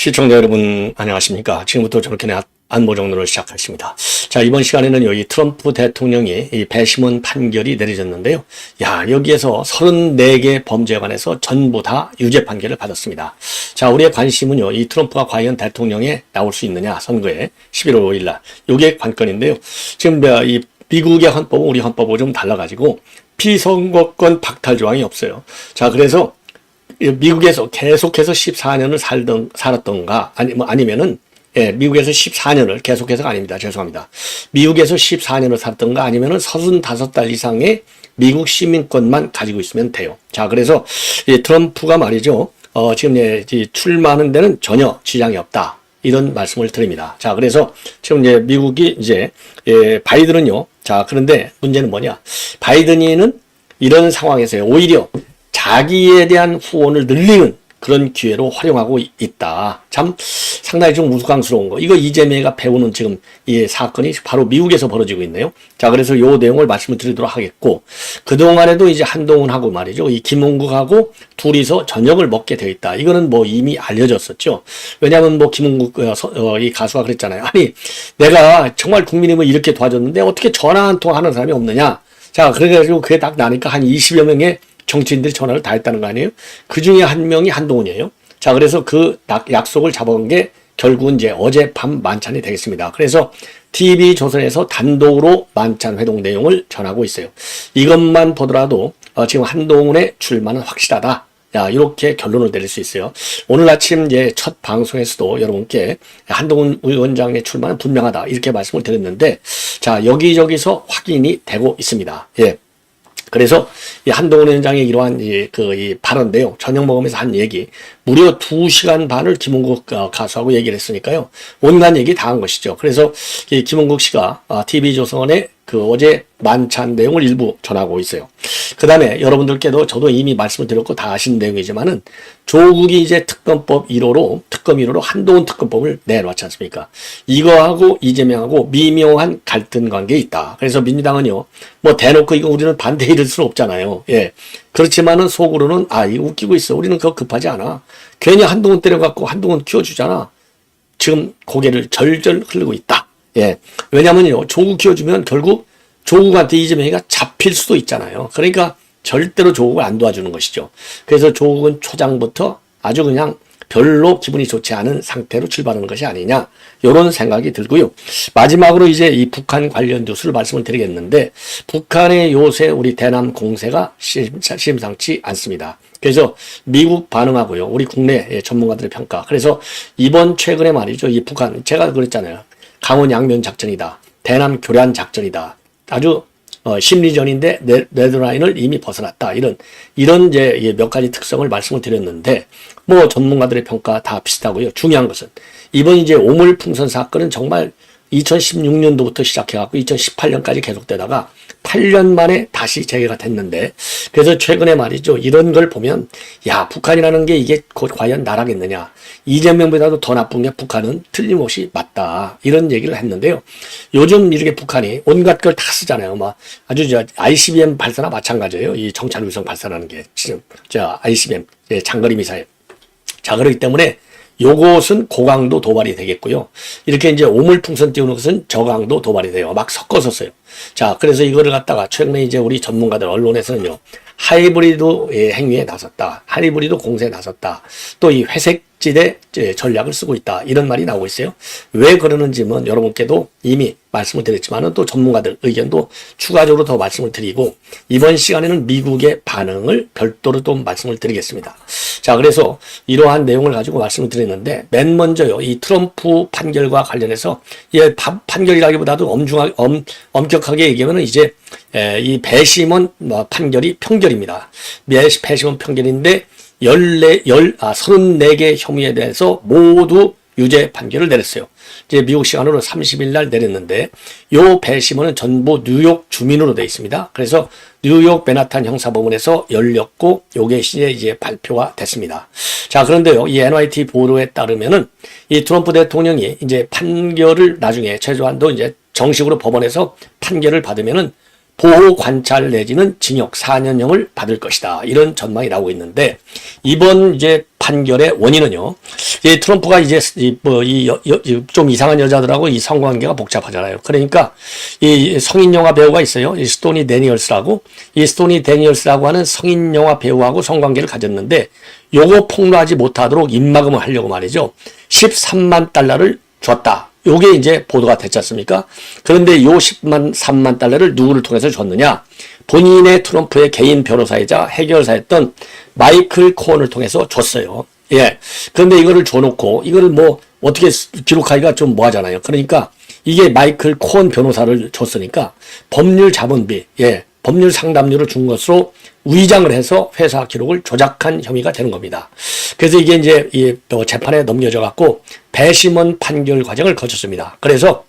시청자 여러분 안녕하십니까? 지금부터 저렇게 안보정론을 시작하십니다. 자, 이번 시간에는 이 트럼프 대통령이 이 배심원 판결이 내려졌는데요. 야, 여기에서 34개 범죄에 관해서 전부 다 유죄 판결을 받았습니다. 자, 우리의 관심은요, 이 트럼프가 과연 대통령에 나올 수 있느냐, 선거에 11월 5일 날. 이게 관건인데요. 지금 이 미국의 헌법은 우리 헌법하고 좀 달라가지고 피선거권 박탈 조항이 없어요. 자, 그래서 미국에서 계속해서 14년을 살았던가, 아니면은, 예, 미국에서 14년을 계속해서가 아닙니다. 죄송합니다. 미국에서 14년을 살았던가 아니면은 35달 이상의 미국 시민권만 가지고 있으면 돼요. 자, 그래서 이 트럼프가 말이죠. 지금 출마하는 데는 전혀 지장이 없다. 이런 말씀을 드립니다. 자, 그래서 지금 미국이 바이든은요. 자, 그런데 문제는 뭐냐. 바이든이는 이런 상황에서요. 오히려 자기에 대한 후원을 늘리는 그런 기회로 활용하고 있다. 참 상당히 좀 우스꽝스러운 거. 이거 이재명이가 배우는 지금 이 사건이 바로 미국에서 벌어지고 있네요. 자, 그래서 요 내용을 말씀을 드리도록 하겠고, 그동안에도 이제 한동훈하고 말이죠. 이 김은국하고 둘이서 저녁을 먹게 되어 있다. 이거는 뭐 이미 알려졌었죠. 왜냐하면 뭐 김은국 이 가수가 그랬잖아요. 아니, 내가 정말 국민의힘을 이렇게 도와줬는데 어떻게 전화 한 통 하는 사람이 없느냐. 자, 그래가지고 그게 딱 나니까 한 20여 명의 정치인들이 전화를 다 했다는 거 아니에요? 그 중에 한 명이 한동훈이에요. 자, 그래서 그 약속을 잡아온 게 결국은 이제 어젯밤 만찬이 되겠습니다. 그래서 TV조선에서 단독으로 만찬 회동 내용을 전하고 있어요. 이것만 보더라도 지금 한동훈의 출마는 확실하다. 야, 이렇게 결론을 내릴 수 있어요. 오늘 아침 첫 방송에서도 여러분께 한동훈 위원장의 출마는 분명하다. 이렇게 말씀을 드렸는데, 자, 여기저기서 확인이 되고 있습니다. 예. 그래서 이 한동훈 위원장의 이러한 이 발언 내용, 저녁 먹으면서 한 얘기, 무려 2시간 반을 김은국 가수하고 얘기를 했으니까요. 온갖 얘기 다 한 것이죠. 그래서 이 김은국 씨가 TV조선에 어제 만찬 내용을 일부 전하고 있어요. 그 다음에 여러분들께도 저도 이미 말씀을 드렸고 다 아시는 내용이지만은 조국이 이제 특검법 1호로 한동훈 특검법을 내놓았지 않습니까? 이거하고 이재명하고 미묘한 갈등 관계에 있다. 그래서 민주당은요, 뭐 대놓고 이거 우리는 반대 이럴 수는 없잖아요. 예. 그렇지만은 속으로는 이거 웃기고 있어. 우리는 그거 급하지 않아. 괜히 한동훈 때려갖고 한동훈 키워주잖아. 지금 고개를 절절 흐르고 있다. 예. 왜냐면요, 조국 키워주면 결국 조국한테 이재명이가 잡힐 수도 있잖아요. 그러니까 절대로 조국을 안 도와주는 것이죠. 그래서 조국은 초장부터 아주 그냥 별로 기분이 좋지 않은 상태로 출발하는 것이 아니냐, 이런 생각이 들고요. 마지막으로 이제 이 북한 관련 뉴스를 말씀을 드리겠는데, 북한의 요새 우리 대남 공세가 심상치 않습니다. 그래서 미국 반응하고요, 우리 국내 전문가들의 평가. 그래서 이번 최근에 말이죠, 이 북한, 제가 그랬잖아요. 강원 양면 작전이다. 대남 교란 작전이다. 아주 심리전인데 레드라인을 이미 벗어났다. 이런 이제 몇 가지 특성을 말씀을 드렸는데, 뭐 전문가들의 평가 다 비슷하고요. 중요한 것은 이번 이제 오물풍선 사건은 정말 2016년도부터 시작해갖고 2018년까지 계속되다가 8년 만에 다시 재개가 됐는데, 그래서 최근에 말이죠, 이런 걸 보면 야, 북한이라는 게 이게 곧 과연 나라겠느냐, 이재명보다도 더 나쁜 게 북한은 틀림없이 맞다, 이런 얘기를 했는데요. 요즘 이렇게 북한이 온갖 걸 다 쓰잖아요. 막 아주 ICBM 발사나 마찬가지예요. 이 정찰 위성 발사라는 게 지금 ICBM 장거리 미사일. 자, 그렇기 때문에 요것은 고강도 도발이 되겠고요. 이렇게 이제 오물풍선 띄우는 것은 저강도 도발이 돼요. 막 섞어서 써요. 자, 그래서 이거를 갖다가 최근에 이제 우리 전문가들 언론에서는요, 하이브리드 행위에 나섰다. 하이브리드 공세에 나섰다. 또 이 회색지대 전략을 쓰고 있다. 이런 말이 나오고 있어요. 왜 그러는지는 여러분께도 이미 말씀을 드렸지만은 또 전문가들 의견도 추가적으로 더 말씀을 드리고, 이번 시간에는 미국의 반응을 별도로 또 말씀을 드리겠습니다. 자, 그래서 이러한 내용을 가지고 말씀을 드렸는데, 맨 먼저요, 이 트럼프 판결과 관련해서, 판결이라기보다도 엄격하게 얘기하면 이제 이 배심원 판결이 평결입니다. 배심원 평결인데 34개 혐의에 대해서 모두 유죄 판결을 내렸어요. 이제 미국 시간으로 30일 날 내렸는데, 요 배심원은 전부 뉴욕 주민으로 되어 있습니다. 그래서 뉴욕 맨하탄 형사법원에서 열렸고, 요게 이제 발표가 됐습니다. 자, 그런데요, 이 NYT 보도에 따르면은 이 트럼프 대통령이 이제 판결을 나중에 최소한도 이제 정식으로 법원에서 판결을 받으면은 보호 관찰 내지는 징역 4년형을 받을 것이다. 이런 전망이 나오고 있는데 이번 이제 판결의 원인은요. 이 트럼프가 이제 좀 이상한 여자들하고 이 성관계가 복잡하잖아요. 그러니까 이 성인 영화 배우가 있어요. 이 스토니 데니얼스라고 이 스토니 데니얼스라고 하는 성인 영화 배우하고 성관계를 가졌는데 요거 폭로하지 못하도록 입막음을 하려고 말이죠. 13만 달러를 줬다. 요게 이제 보도가 됐지 않습니까? 그런데 요 13만 달러를 누구를 통해서 줬느냐? 본인의 트럼프의 개인 변호사이자 해결사였던 마이클 코언을 통해서 줬어요. 예. 그런데 이거를 줘놓고 이거를 뭐 어떻게 기록하기가 좀 뭐하잖아요. 그러니까 이게 마이클 코언 변호사를 줬으니까 법률 자문비, 예. 법률 상담료를 준 것으로 위장을 해서 회사 기록을 조작한 혐의가 되는 겁니다. 그래서 이게 이제 이 재판에 넘겨져 갖고 배심원 판결 과정을 거쳤습니다. 그래서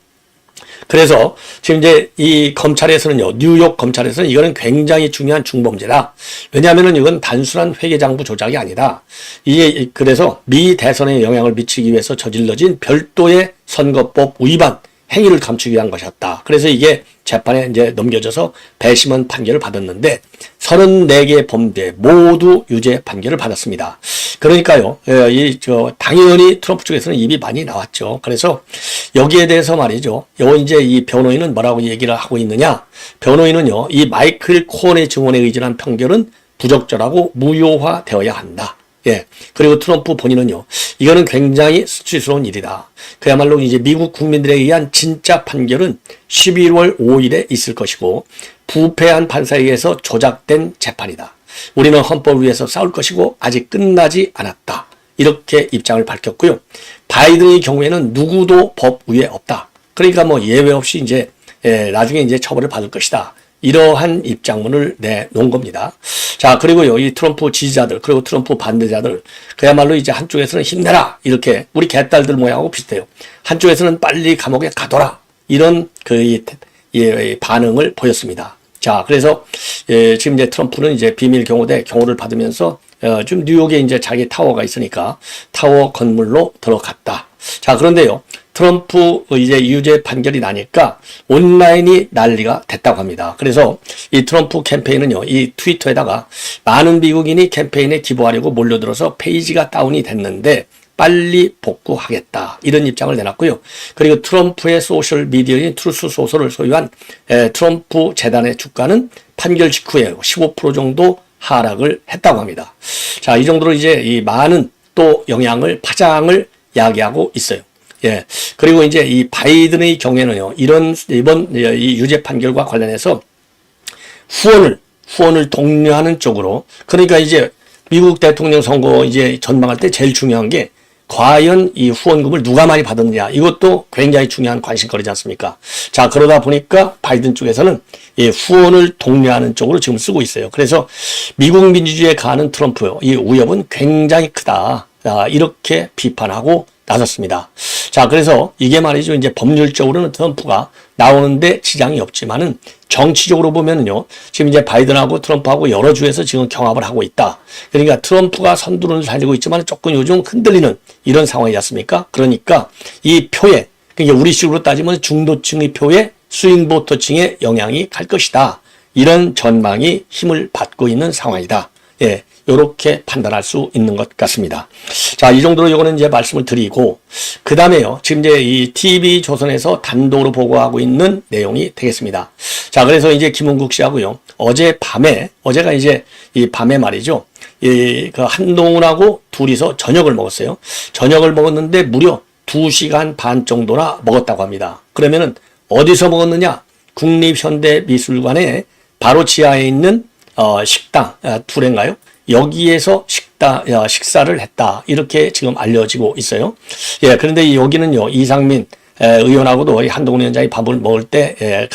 지금 이제 이 검찰에서는요, 뉴욕 검찰에서는 이거는 굉장히 중요한 중범죄다. 왜냐하면은 이건 단순한 회계장부 조작이 아니다. 이게 그래서 미 대선에 영향을 미치기 위해서 저질러진 별도의 선거법 위반 행위를 감추기 위한 것이었다. 그래서 이게 재판에 이제 넘겨져서 배심원 판결을 받았는데 34개의 범죄 모두 유죄 판결을 받았습니다. 그러니까요, 당연히 트럼프 쪽에서는 입이 많이 나왔죠. 그래서 여기에 대해서 말이죠. 이제 이 변호인은 뭐라고 얘기를 하고 있느냐? 변호인은요, 이 마이클 코언의 증언에 의존한 판결은 부적절하고 무효화되어야 한다. 예. 그리고 트럼프 본인은요, 이거는 굉장히 수치스러운 일이다. 그야말로 이제 미국 국민들에 의한 진짜 판결은 11월 5일에 있을 것이고, 부패한 판사에 의해서 조작된 재판이다. 우리는 헌법을 위해서 싸울 것이고, 아직 끝나지 않았다. 이렇게 입장을 밝혔고요. 바이든의 경우에는 누구도 법 위에 없다. 그러니까 뭐 예외 없이 이제, 나중에 이제 처벌을 받을 것이다. 이러한 입장문을 내놓은 겁니다. 자, 그리고요, 이 트럼프 지지자들, 그리고 트럼프 반대자들, 그야말로 이제 한쪽에서는 힘내라. 이렇게, 우리 개딸들 모양하고 비슷해요. 한쪽에서는 빨리 감옥에 가둬라. 이런 반응을 보였습니다. 자, 그래서, 지금 이제 트럼프는 이제 비밀 경호대 경호를 받으면서, 좀 뉴욕에 이제 자기 타워가 있으니까 타워 건물로 들어갔다. 자, 그런데요, 트럼프 이제 유죄 판결이 나니까 온라인이 난리가 됐다고 합니다. 그래서 이 트럼프 캠페인은요, 이 트위터에다가 많은 미국인이 캠페인에 기부하려고 몰려들어서 페이지가 다운이 됐는데 빨리 복구하겠다. 이런 입장을 내놨고요. 그리고 트럼프의 소셜 미디어인 트루스 소설을 소유한 트럼프 재단의 주가는 판결 직후에 15% 정도 하락을 했다고 합니다. 자, 이 정도로 이제 이 많은 또 파장을 야기하고 있어요. 예. 그리고 이제 이 바이든의 경우에는요, 이번 이 유죄 판결과 관련해서 후원을 독려하는 쪽으로, 그러니까 이제 미국 대통령 선거 이제 전망할 때 제일 중요한 게 과연 이 후원금을 누가 많이 받았느냐, 이것도 굉장히 중요한 관심거리지 않습니까? 자, 그러다 보니까 바이든 쪽에서는 이 후원을 독려하는 쪽으로 지금 쓰고 있어요. 그래서 미국 민주주의에 가는 트럼프, 이 위협은 굉장히 크다. 이렇게 비판하고 나섰습니다. 자, 그래서 이게 말이죠. 이제 법률적으로는 트럼프가 나오는데 지장이 없지만은 정치적으로 보면은요, 지금 이제 바이든하고 트럼프하고 여러 주에서 지금 경합을 하고 있다. 그러니까 트럼프가 선두를 달리고 있지만 조금 요즘 흔들리는 이런 상황이지 않습니까? 그러니까 이 표에, 그러니까 우리식으로 따지면 중도층의 표에 스윙보터층의 영향이 갈 것이다. 이런 전망이 힘을 받고 있는 상황이다. 예. 이렇게 판단할 수 있는 것 같습니다. 자, 이 정도로 이거는 이제 말씀을 드리고, 그 다음에요, 지금 이제 이 TV조선에서 단독으로 보고하고 있는 내용이 되겠습니다. 자, 그래서 이제 김은국 씨하고요, 어제가 이제 이 밤에 말이죠, 그 한동훈하고 둘이서 저녁을 먹었어요. 저녁을 먹었는데 무려 2시간 반 정도나 먹었다고 합니다. 그러면은 어디서 먹었느냐? 국립현대미술관의 바로 지하에 있는 식당, 둘인가요? 여기에서 식사를 했다. 이렇게 지금 알려지고 있어요. 예, 그런데 여기는요, 이상민 의원하고도 한동훈 위원장이 밥을 먹을 때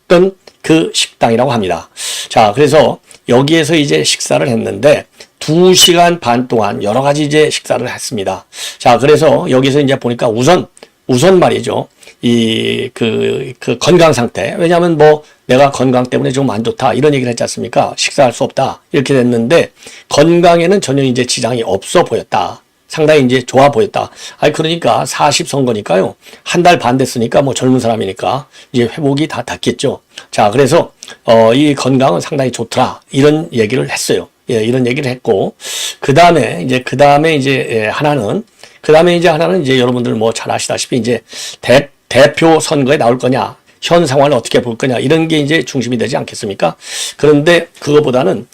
갔던 그 식당이라고 합니다. 자, 그래서 여기에서 이제 식사를 했는데 2시간 반 동안 여러 가지 이제 식사를 했습니다. 자, 그래서 여기서 이제 보니까 우선 말이죠. 그 건강 상태. 왜냐하면 뭐 내가 건강 때문에 좀 안 좋다. 이런 얘기를 했지 않습니까? 식사할 수 없다. 이렇게 됐는데 건강에는 전혀 이제 지장이 없어 보였다. 상당히 이제 좋아 보였다. 아니, 그러니까 40선거니까요. 한 달 반 됐으니까 뭐 젊은 사람이니까 이제 회복이 다 닿겠죠. 자, 그래서, 이 건강은 상당히 좋더라. 이런 얘기를 했어요. 예, 이런 얘기를 했고, 그 다음에 이제 하나는 이제 여러분들 뭐 잘 아시다시피 이제 대표 선거에 나올 거냐, 현 상황을 어떻게 볼 거냐, 이런 게 이제 중심이 되지 않겠습니까? 그런데 그거보다는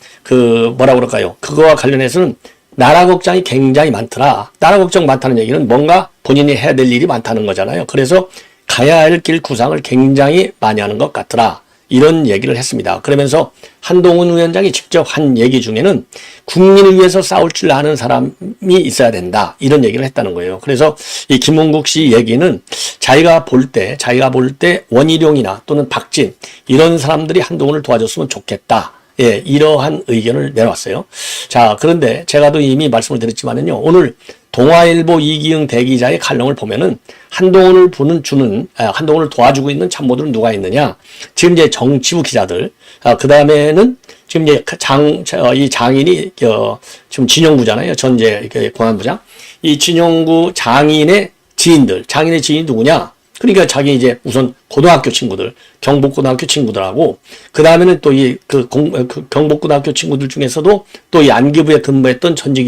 뭐라 그럴까요? 그거와 관련해서는 나라 걱정이 굉장히 많더라. 나라 걱정 많다는 얘기는 뭔가 본인이 해야 될 일이 많다는 거잖아요. 그래서 가야 할 길 구상을 굉장히 많이 하는 것 같더라. 이런 얘기를 했습니다. 그러면서 한동훈 위원장이 직접 한 얘기 중에는 국민을 위해서 싸울 줄 아는 사람이 있어야 된다. 이런 얘기를 했다는 거예요. 그래서 이 김문국 씨 얘기는 자기가 볼 때 원희룡이나 또는 박진 이런 사람들이 한동훈을 도와줬으면 좋겠다. 예, 이러한 의견을 내놨어요. 자, 그런데 제가 또 이미 말씀을 드렸지만은요, 오늘 동아일보 이기영 대기자의 칼럼을 보면은 한동훈을 한동훈을 도와주고 있는 참모들은 누가 있느냐? 지금 이제 정치부 기자들, 그 다음에는 지금 이제 이 장인이, 지금 진영구잖아요. 전제 공안부장. 이 진영구 장인의 지인이 누구냐? 그러니까 자기 이제 우선 고등학교 친구들, 경북고등학교 친구들하고, 그 다음에는 또 경북고등학교 친구들 중에서도 또 이 안기부에 근무했던 전직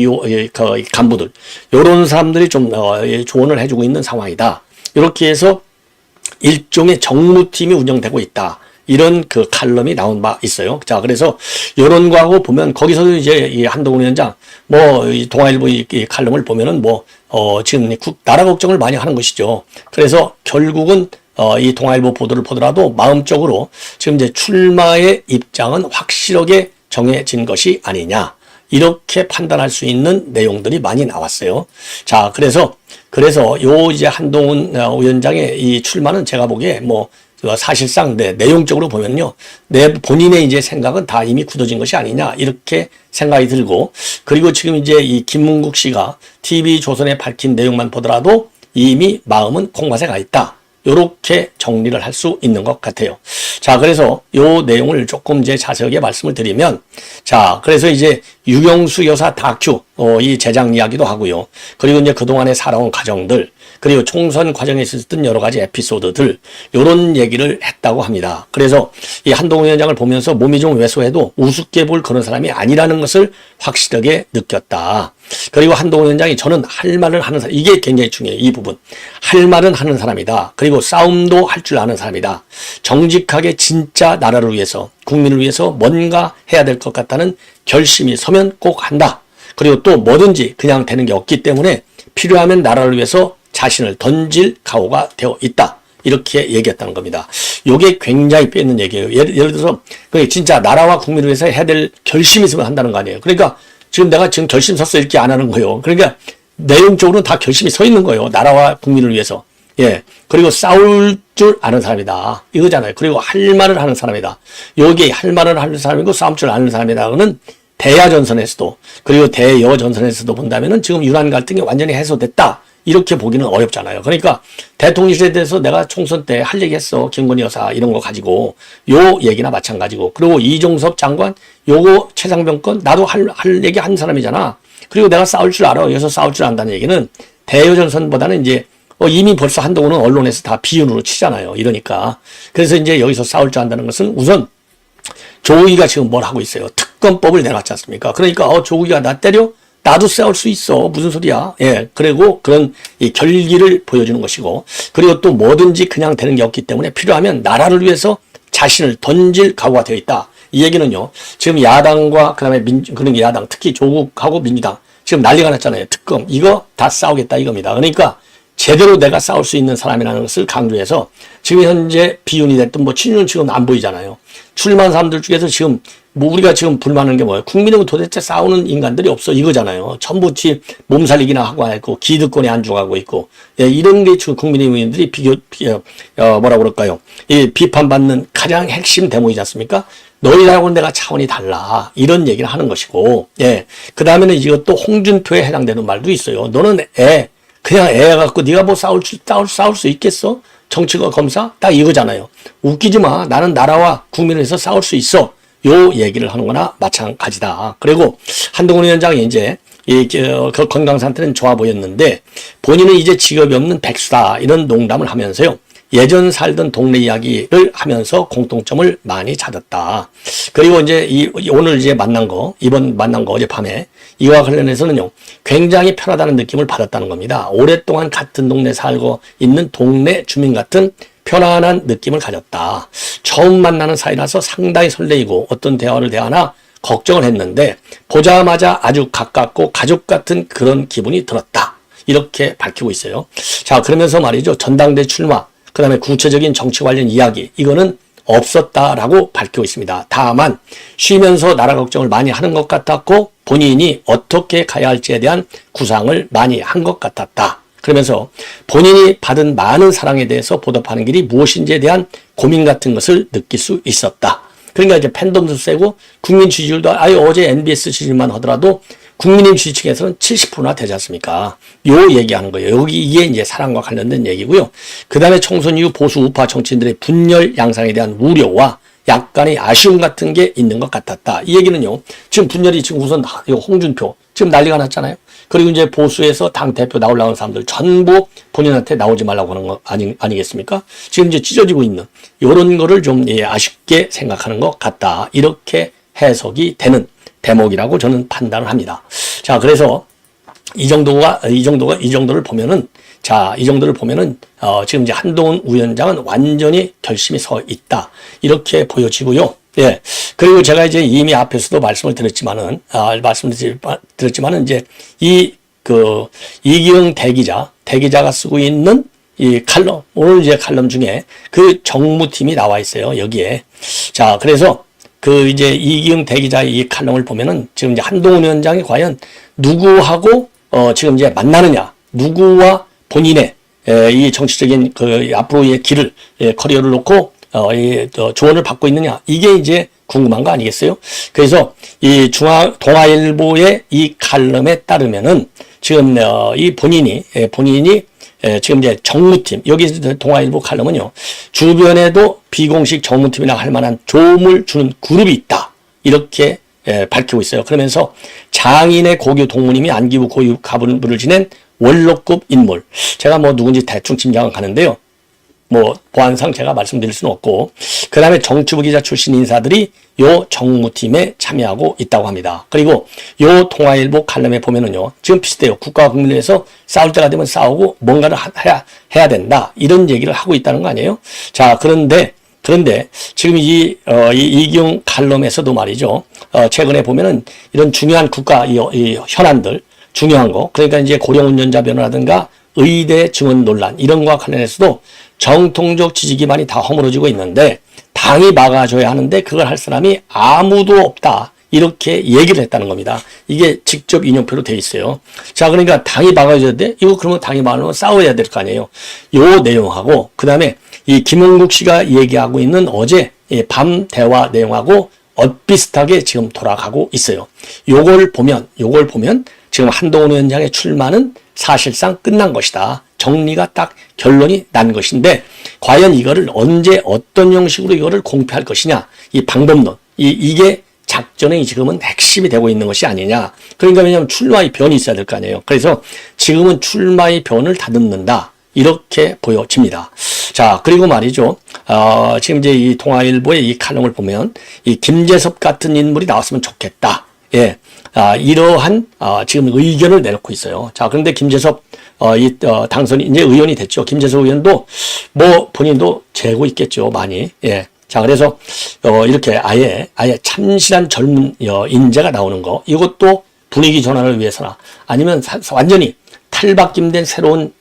간부들, 요런 사람들이 좀, 조언을 해주고 있는 상황이다. 이렇게 해서 일종의 정무팀이 운영되고 있다. 이런 그 칼럼이 나온 바 있어요. 자, 그래서 요런 거하고 보면 거기서도 이제 이 한동훈 위원장 이 동아일보 이 칼럼을 보면은 지금 나라 걱정을 많이 하는 것이죠. 그래서 결국은 이 동아일보 보도를 보더라도 마음적으로 지금 이제 출마의 입장은 확실하게 정해진 것이 아니냐. 이렇게 판단할 수 있는 내용들이 많이 나왔어요. 자, 그래서 요 이제 한동훈 위원장의 이 출마는 제가 보기에 사실상 내용적으로 보면요, 본인의 이제 생각은 다 이미 굳어진 것이 아니냐 이렇게 생각이 들고, 그리고 지금 이제 이 김문국 씨가 TV조선에 밝힌 내용만 보더라도 이미 마음은 콩밭에 가 있다. 요렇게 정리를 할 수 있는 것 같아요. 자, 그래서 요 내용을 조금 이제 자세하게 말씀을 드리면, 자, 그래서 이제 유경수 여사 다큐, 이 제작 이야기도 하고요. 그리고 이제 그동안에 살아온 과정들, 그리고 총선 과정에 있었던 여러 가지 에피소드들, 요런 얘기를 했다고 합니다. 그래서 이 한동훈 위원장을 보면서 몸이 좀 왜소해도 우습게 볼 그런 사람이 아니라는 것을 확실하게 느꼈다. 그리고 한동훈 위원장이 저는 할 말을 하는 사람, 이게 굉장히 중요해요. 이 부분. 할 말은 하는 사람이다. 그리고 싸움도 할 줄 아는 사람이다. 정직하게 진짜 나라를 위해서, 국민을 위해서 뭔가 해야 될 것 같다는 결심이 서면 꼭 한다. 그리고 또 뭐든지 그냥 되는 게 없기 때문에 필요하면 나라를 위해서 자신을 던질 각오가 되어 있다. 이렇게 얘기했다는 겁니다. 이게 굉장히 뼈있는 얘기예요. 예를 들어서 진짜 나라와 국민을 위해서 해야 될 결심이 있으면 한다는 거 아니에요. 그러니까 내가 지금 결심 섰어 이렇게 안 하는 거예요. 그러니까 내용적으로는 다 결심이 서 있는 거예요. 나라와 국민을 위해서. 예. 그리고 싸울 줄 아는 사람이다. 이거잖아요. 그리고 할 말을 하는 사람이다. 여기 할 말을 하는 사람이고 싸울 줄 아는 사람이다. 그는 대야전선에서도 그리고 대여전선에서도 본다면은 지금 유난 갈등이 완전히 해소됐다. 이렇게 보기는 어렵잖아요. 그러니까 대통령실에 대해서 내가 총선 때 할 얘기 했어. 김건희 여사 이런 거 가지고 요 얘기나 마찬가지고, 그리고 이종섭 장관 요거 최상병 건 나도 할 얘기 한 사람이잖아. 그리고 내가 싸울 줄 알아. 여기서 싸울 줄 안다는 얘기는 대여전선보다는 이제 이미 벌써 한동훈은 언론에서 다 비윤으로 치잖아요. 이러니까. 그래서 이제 여기서 싸울 줄 안다는 것은 우선 조국이가 지금 뭘 하고 있어요. 특검법을 내놨지 않습니까? 그러니까 조국이가 나 때려? 나도 싸울 수 있어. 무슨 소리야. 예. 그리고 그런 이 결기를 보여주는 것이고, 그리고 또 뭐든지 그냥 되는 게 없기 때문에 필요하면 나라를 위해서 자신을 던질 각오가 되어 있다. 이 얘기는요, 지금 야당과 그다음에 그런 야당, 특히 조국하고 민주당 지금 난리가 났잖아요. 특검 이거 다 싸우겠다 이겁니다. 그러니까 제대로 내가 싸울 수 있는 사람이라는 것을 강조해서 지금 현재 비윤이 됐든 친윤은 지금 안 보이잖아요. 출마한 사람들 중에서 지금 우리가 지금 불만하는 게 뭐예요? 국민하고 도대체 싸우는 인간들이 없어 이거잖아요. 전부 몸살리기나 하고 있고 기득권에 안주하고 있고, 예, 이런 게 지금 국민의힘들이 뭐라 그럴까요? 이 비판받는 가장 핵심 대목이지 않습니까? 너희들하고는 내가 차원이 달라. 이런 얘기를 하는 것이고, 예. 그 다음에는 이것도 홍준표에 해당되는 말도 있어요. 너는 그냥 애 갖고 네가 뭐 싸울 수 있겠어? 정치가 검사? 딱 이거잖아요. 웃기지 마. 나는 나라와 국민을 위해서 싸울 수 있어. 요 얘기를 하는 거나 마찬가지다. 그리고 한동훈 위원장이 이제 그 건강 상태는 좋아 보였는데 본인은 이제 직업이 없는 백수다 이런 농담을 하면서요. 예전 살던 동네 이야기를 하면서 공통점을 많이 찾았다. 그리고 이제 오늘 이제 이번 만난 거 어젯밤에 이와 관련해서는요, 굉장히 편하다는 느낌을 받았다는 겁니다. 오랫동안 같은 동네 살고 있는 동네 주민 같은 편안한 느낌을 가졌다. 처음 만나는 사이라서 상당히 설레이고 어떤 대화를 대하나 걱정을 했는데 보자마자 아주 가깝고 가족 같은 그런 기분이 들었다. 이렇게 밝히고 있어요. 자, 그러면서 말이죠. 전당대 출마, 그 다음에 구체적인 정치 관련 이야기, 이거는 없었다라고 밝히고 있습니다. 다만 쉬면서 나라 걱정을 많이 하는 것 같았고 본인이 어떻게 가야 할지에 대한 구상을 많이 한 것 같았다. 그러면서 본인이 받은 많은 사랑에 대해서 보답하는 길이 무엇인지에 대한 고민 같은 것을 느낄 수 있었다. 그러니까 이제 팬덤도 세고 국민 지지율도 어제 NBS 지지율만 하더라도 국민의힘 지지층에서는 70%나 되지 않습니까? 요 얘기하는 거예요. 이게 이제 사랑과 관련된 얘기고요. 그 다음에 총선 이후 보수 우파 정치인들의 분열 양상에 대한 우려와 약간의 아쉬움 같은 게 있는 것 같았다. 이 얘기는요. 지금 분열이 지금 우선 홍준표 지금 난리가 났잖아요. 그리고 이제 보수에서 당 대표 나오려는 사람들 전부 본인한테 나오지 말라고 하는 거 아니겠습니까? 지금 이제 찢어지고 있는 이런 거를 좀 아쉽게 생각하는 것 같다. 이렇게 해석이 되는 대목이라고 저는 판단을 합니다. 자, 그래서 이 정도를 보면은 지금 이제 한동훈 위원장은 완전히 결심이 서 있다. 이렇게 보여지고요. 예. 그리고 제가 이제 이미 앞에서도 말씀을 드렸지만은 이제 이기영 대기자가 쓰고 있는 이 칼럼, 오늘 이제 칼럼 중에 그 정무팀이 나와 있어요. 여기에. 자, 그래서 이제 이기영 대기자의 이 칼럼을 보면은 지금 이제 한동훈 위원장이 과연 누구하고 지금 이제 만나느냐, 누구와 본인의 이 정치적인 앞으로의 길을 커리어를 놓고 조언을 받고 있느냐, 이게 이제 궁금한 거 아니겠어요? 그래서 이 동아일보의 이 칼럼에 따르면은 지금 이 본인이 지금 이제 정무팀, 여기 동아일보 칼럼은요, 주변에도 비공식 정무팀이라 할 만한 조움을 주는 그룹이 있다. 이렇게 밝히고 있어요. 그러면서 장인의 고교 동무님이 안기부 고유 가부를 지낸 원로급 인물. 제가 누군지 대충 짐작은 가는데요. 보안상 제가 말씀드릴 수는 없고, 그 다음에 정치부 기자 출신 인사들이 요 정무팀에 참여하고 있다고 합니다. 그리고 요 동아일보 칼럼에 보면은요, 지금 비슷해요. 국가와 국민을 위해서 싸울 때가 되면 싸우고 뭔가를 해야 된다. 이런 얘기를 하고 있다는 거 아니에요? 자, 그런데 지금 이기용 칼럼에서도 말이죠. 최근에 보면은 이런 중요한 국가 이 현안들, 중요한 거, 그러니까 이제 고령 운전자 변호라든가 의대 증언 논란, 이런 거와 관련해서도 정통적 지지 기반이 다 허물어지고 있는데 당이 막아줘야 하는데 그걸 할 사람이 아무도 없다. 이렇게 얘기를 했다는 겁니다. 이게 직접 인용표로 돼 있어요. 자, 그러니까 당이 막아줘야 돼? 이거 그러면 당이 막으면 싸워야 될 거 아니에요. 요 내용하고, 그 다음에 이 김홍국 씨가 얘기하고 있는 어제 밤 대화 내용하고 엇비슷하게 지금 돌아가고 있어요. 요걸 보면 지금 한동훈 위원장의 출마는 사실상 끝난 것이다. 정리가 딱 결론이 난 것인데 과연 이거를 언제 어떤 형식으로 이거를 공표할 것이냐, 이 방법론, 이게 작전의 지금은 핵심이 되고 있는 것이 아니냐. 그러니까 왜냐하면 출마의 변이 있어야 될 거 아니에요. 그래서 지금은 출마의 변을 다듬는다. 이렇게 보여집니다. 자, 그리고 말이죠. 지금 이제 이 동아일보의 이 칼럼을 보면 이 김재섭 같은 인물이 나왔으면 좋겠다. 예. 이러한 지금 의견을 내놓고 있어요. 자, 그런데 김재섭 당선이 이제 의원이 됐죠. 김재섭 의원도 본인도 재고 있겠죠, 많이. 예. 자, 그래서 이렇게 아예 참신한 젊은 인재가 나오는 거, 이것도 분위기 전환을 위해서나 아니면 완전히 탈바꿈된 새로운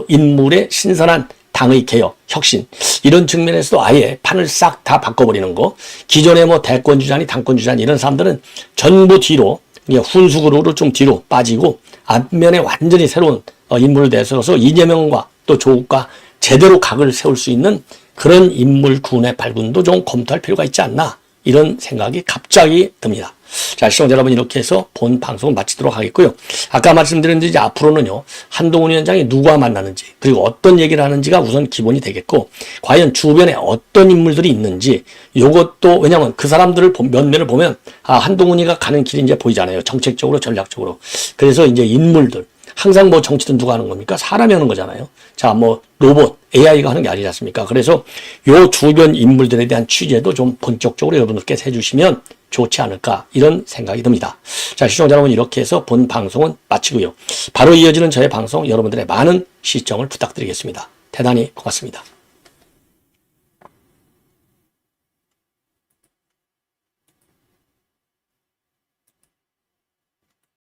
인물의 신선한 당의 개혁, 혁신, 이런 측면에서도 아예 판을 싹 다 바꿔버리는 거. 기존에 대권 주자니 당권 주자니 이런 사람들은 전부 뒤로, 훈수그룹으로 좀 뒤로 빠지고 앞면에 완전히 새로운 인물을 내세워서 이재명과 또 조국과 제대로 각을 세울 수 있는 그런 인물군의 발군도 좀 검토할 필요가 있지 않나. 이런 생각이 갑자기 듭니다. 자, 시청자 여러분, 이렇게 해서 본 방송을 마치도록 하겠고요. 아까 말씀드린 대로 이제 앞으로는요, 한동훈 위원장이 누구와 만나는지, 그리고 어떤 얘기를 하는지가 우선 기본이 되겠고, 과연 주변에 어떤 인물들이 있는지, 요것도, 왜냐면 그 사람들을 면면을 보면, 아, 한동훈이가 가는 길이 이제 보이잖아요. 정책적으로, 전략적으로. 그래서 이제 인물들, 항상 뭐 정치든 누가 하는 겁니까? 사람이 하는 거잖아요. 자, 뭐 로봇, AI가 하는 게 아니지 않습니까? 그래서 요 주변 인물들에 대한 취재도 좀 본격적으로 여러분들께서 해주시면 좋지 않을까, 이런 생각이 듭니다. 자, 시청자 여러분, 이렇게 해서 본 방송은 마치고요. 바로 이어지는 저의 방송 여러분들의 많은 시청을 부탁드리겠습니다. 대단히 고맙습니다.